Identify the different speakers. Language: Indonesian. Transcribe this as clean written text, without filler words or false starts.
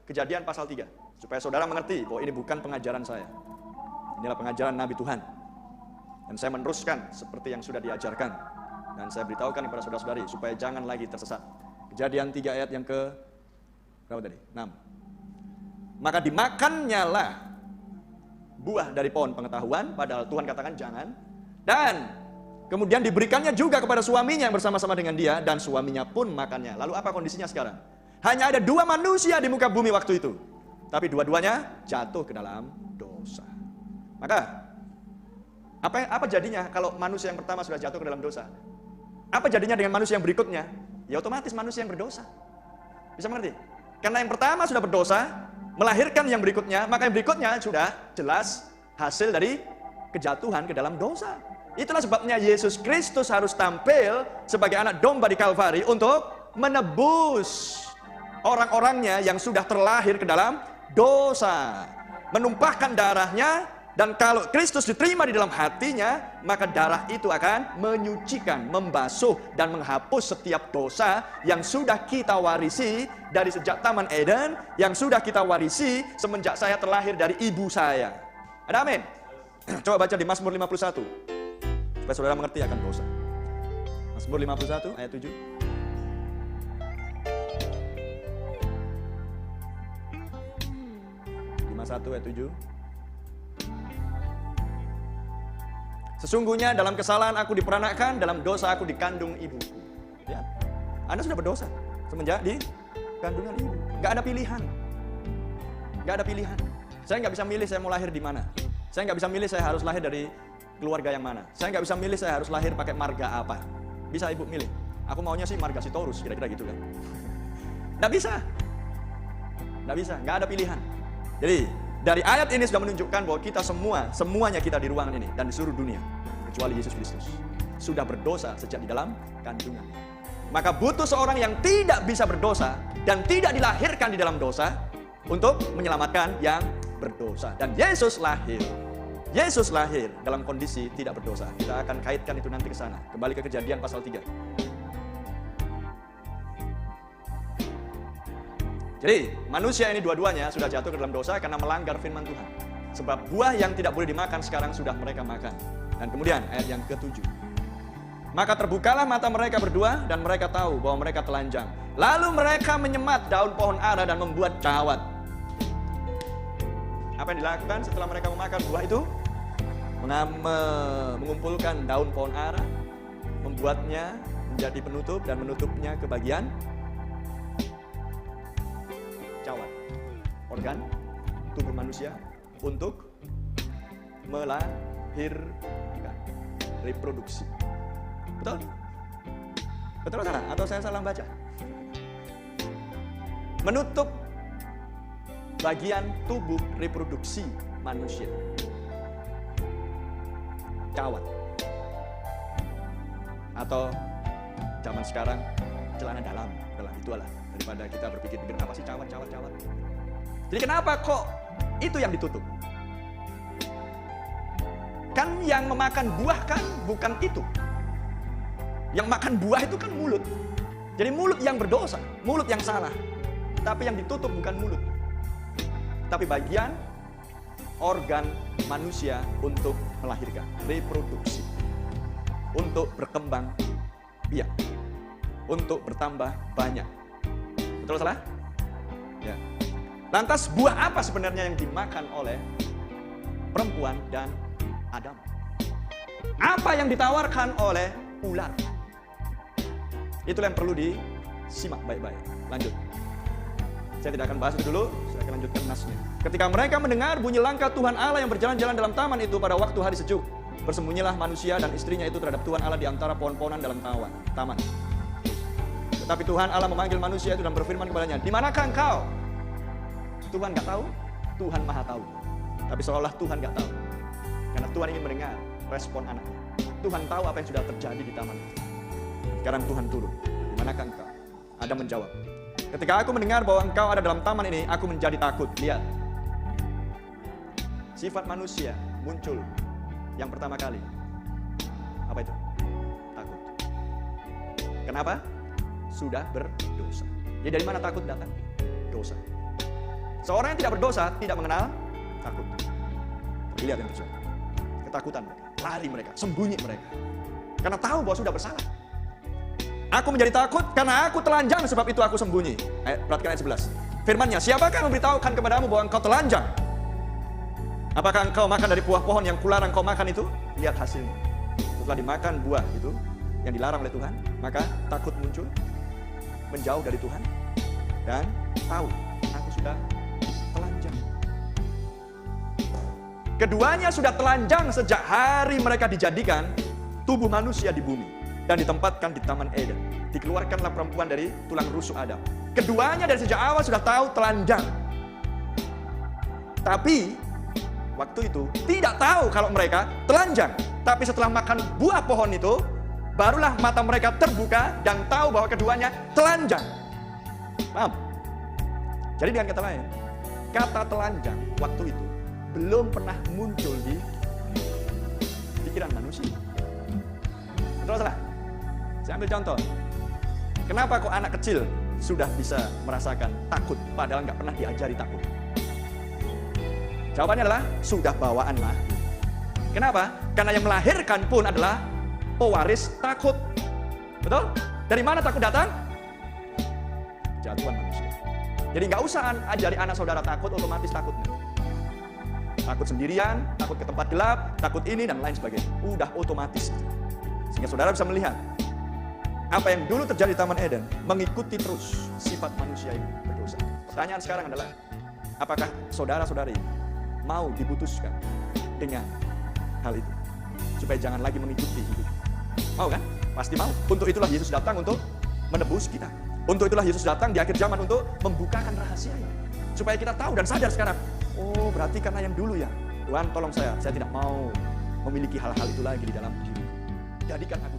Speaker 1: Kejadian pasal 3. Supaya saudara mengerti bahwa ini bukan pengajaran saya. Inilah pengajaran Nabi Tuhan. Dan saya meneruskan seperti yang sudah diajarkan. Dan saya beritahukan kepada saudara-saudari supaya jangan lagi tersesat. Kejadian 3 ayat yang ke berapa tadi? 6. Maka dimakannya lah buah dari pohon pengetahuan, padahal Tuhan katakan jangan. Dan kemudian diberikannya juga kepada suaminya yang bersama-sama dengan dia, dan suaminya pun makannya. Lalu apa kondisinya sekarang? Hanya ada 2 manusia di muka bumi waktu itu. Tapi dua-duanya jatuh ke dalam dosa. Maka apa jadinya kalau manusia yang pertama sudah jatuh ke dalam dosa? Apa jadinya dengan manusia yang berikutnya? Ya otomatis manusia yang berdosa. Bisa mengerti? Karena yang pertama sudah berdosa, melahirkan yang berikutnya, maka yang berikutnya sudah jelas hasil dari kejatuhan ke dalam dosa. Itulah sebabnya Yesus Kristus harus tampil sebagai anak domba di Kalvari untuk menebus orang-orangnya yang sudah terlahir ke dalam dosa. Menumpahkan darahnya. Dan kalau Kristus diterima di dalam hatinya, maka darah itu akan menyucikan, membasuh, dan menghapus setiap dosa yang sudah kita warisi dari sejak Taman Eden, yang sudah kita warisi semenjak saya terlahir dari ibu saya. Ada amin? Coba baca di Mazmur 51, supaya saudara mengerti akan dosa. Mazmur 51 ayat 7. 51 ayat 7. Sesungguhnya dalam kesalahan aku diperanakan, dalam dosa aku dikandung ibuku. Ya, Anda sudah berdosa semenjak di kandungan ibu. Gak ada pilihan. Gak ada pilihan. Saya nggak bisa milih saya mau lahir di mana. Saya nggak bisa milih saya harus lahir dari keluarga yang mana. Saya nggak bisa milih saya harus lahir pakai marga apa. Bisa ibu milih. Aku maunya sih marga Sitorus, kira-kira gitu kan. Nggak bisa. Nggak bisa. Nggak ada pilihan. Jadi dari ayat ini sudah menunjukkan bahwa kita semuanya kita di ruangan ini dan di seluruh dunia, kecuali Yesus Kristus, sudah berdosa sejak di dalam kandungan. Maka butuh seorang yang tidak bisa berdosa dan tidak dilahirkan di dalam dosa untuk menyelamatkan yang berdosa. Dan Yesus lahir. Yesus lahir dalam kondisi tidak berdosa. Kita akan kaitkan itu nanti ke sana. Kembali ke Kejadian pasal 3. Jadi manusia ini dua-duanya sudah jatuh ke dalam dosa karena melanggar firman Tuhan. Sebab buah yang tidak boleh dimakan sekarang sudah mereka makan. Dan kemudian ayat yang ke-7. Maka terbukalah mata mereka berdua dan mereka tahu bahwa mereka telanjang. Lalu mereka menyemat daun pohon ara dan membuat cawat. Apa yang dilakukan setelah mereka memakan buah itu? Mengumpulkan daun pohon ara, membuatnya menjadi penutup dan menutupnya ke bagian cawat, organ tubuh manusia untuk melahirkan, reproduksi. Betul? Betul salah? Atau saya salah baca? Menutup bagian tubuh reproduksi manusia. Cawat. Atau zaman sekarang celana dalam. Itulah. Daripada kita berpikir-pikir apa sih cawat. Jadi kenapa kok itu yang ditutup? Kan yang memakan buah kan bukan itu. Yang makan buah itu kan mulut. Jadi mulut yang berdosa, mulut yang salah. Tapi yang ditutup bukan mulut. Tapi bagian organ manusia untuk melahirkan, reproduksi. Untuk berkembang biak. Untuk bertambah banyak. Betul salah? Ya. Lantas buah apa sebenarnya yang dimakan oleh perempuan dan Adam? Apa yang ditawarkan oleh ular? Itulah yang perlu disimak baik-baik. Lanjut. Saya tidak akan bahas itu dulu, saya akan lanjutkan nasnya. Ketika mereka mendengar bunyi langkah Tuhan Allah yang berjalan-jalan dalam taman itu pada waktu hari sejuk, bersembunyilah manusia dan istrinya itu terhadap Tuhan Allah di antara pohon-pohonan dalam taman. Tetapi Tuhan Allah memanggil manusia itu dan berfirman kepadanya, "Di manakah engkau?" Tuhan nggak tahu, Tuhan Maha tahu. Tapi seolah Tuhan nggak tahu. Karena Tuhan ingin mendengar respon anaknya. Tuhan tahu apa yang sudah terjadi di taman itu. Sekarang Tuhan turun. "Di manakah engkau?" Adam menjawab, "Ketika aku mendengar bahwa engkau ada dalam taman ini, aku menjadi takut." Lihat. Sifat manusia muncul yang pertama kali. Apa itu? Takut. Kenapa? Sudah berdosa. Jadi dari mana takut datang? Dosa. Seorang yang tidak berdosa tidak mengenal takut. Lihat yang tersebut. Ketakutan mereka, lari mereka, sembunyi mereka. Karena tahu bahwa sudah bersalah. Aku menjadi takut karena aku telanjang, sebab itu aku sembunyi. Perhatikan ayat 11. Firman-Nya, siapakah yang memberitahukan kepadamu bahwa engkau telanjang? Apakah engkau makan dari buah pohon yang kularang kau makan itu? Lihat hasilnya. Setelah dimakan buah itu yang dilarang oleh Tuhan, maka takut muncul, menjauh dari Tuhan, dan tahu aku sudah telanjang. Keduanya sudah telanjang sejak hari mereka dijadikan tubuh manusia di bumi dan ditempatkan di Taman Eden. Dikeluarkanlah perempuan dari tulang rusuk Adam. Keduanya dari sejak awal sudah tahu telanjang. Tapi waktu itu tidak tahu kalau mereka telanjang. Tapi setelah makan buah pohon itu, barulah mata mereka terbuka dan tahu bahwa keduanya telanjang. Paham? Jadi dengan kata lain, kata telanjang waktu itu belum pernah muncul di pikiran manusia. Betul salah? Saya ambil contoh. Kenapa kok anak kecil sudah bisa merasakan takut padahal nggak pernah diajari takut? Jawabannya adalah sudah bawaan lah. Kenapa? Karena yang melahirkan pun adalah pewaris takut. Betul? Dari mana takut datang? Jatuhan manusia. Jadi nggak usah ajari anak saudara takut, otomatis takutnya. Takut sendirian, takut ke tempat gelap, takut ini dan lain sebagainya. Udah otomatis. Sehingga saudara bisa melihat apa yang dulu terjadi di Taman Eden mengikuti terus sifat manusia ini berdosa. Pertanyaan sekarang adalah, apakah saudara-saudari mau diputuskan dengan hal itu supaya jangan lagi mengikuti hidup? Mau kan? Pasti mau. Untuk itulah Yesus datang untuk menebus kita. Untuk itulah Yesus datang di akhir zaman untuk membukakan rahasianya supaya kita tahu dan sadar sekarang. Oh, berarti karena yang dulu ya. Tuhan, tolong saya tidak mau memiliki hal-hal itu lagi di dalam hidup. Jadikan aku